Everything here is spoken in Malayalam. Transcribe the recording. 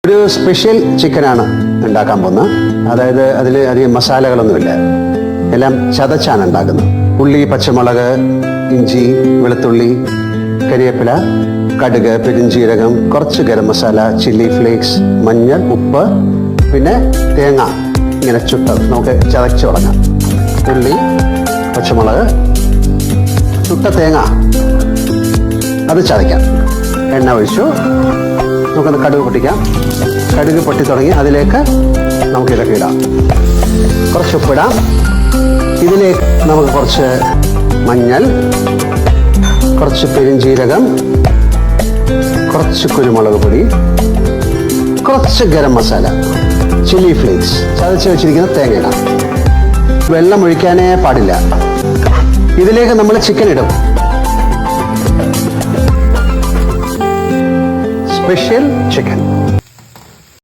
ഒരു സ്പെഷ്യൽ ചിക്കനാണ് ഉണ്ടാക്കാൻ പോകുന്നത്. അതായത് അതിൽ അധികം മസാലകളൊന്നുമില്ല, എല്ലാം ചതച്ചാണ് ഉണ്ടാക്കുന്നത്. ഉള്ളി, പച്ചമുളക്, ഇഞ്ചി, വെളുത്തുള്ളി, കരിവേപ്പില, കടുക്, പെരുംജീരകം, കുറച്ച് ഗരം മസാല, ചില്ലി ഫ്ലേക്സ്, മഞ്ഞൾ, ഉപ്പ്, പിന്നെ തേങ്ങ ഇങ്ങനെ ചുട്ടത് നമുക്ക് ചതച്ച് തുടങ്ങാം. ഉള്ളി, പച്ചമുളക്, ചുട്ട തേങ്ങ അത് ചതയ്ക്കാം. എണ്ണ ഒഴിച്ചു നമുക്കൊന്ന് കടുക് പൊട്ടിക്കാം. കടുക് പൊട്ടി തുടങ്ങി അതിലേക്ക് നമുക്ക് ഇതൊക്കെ ഇടാം. കുറച്ച് ഉപ്പിടാം. ഇതിലേക്ക് നമുക്ക് കുറച്ച് മഞ്ഞൾ, കുറച്ച് പെരുംജീരകം, കുറച്ച് കുരുമുളക് പൊടി, കുറച്ച് ഗരം മസാല, ചില്ലി ഫ്ലേക്സ്, ചതച്ച് വെച്ചിരിക്കുന്ന തേങ്ങ ഇടാം. വെള്ളം ഒഴിക്കാനേ പാടില്ല. ഇതിലേക്ക് നമ്മൾ ചിക്കൻ ഇടും. Special chicken.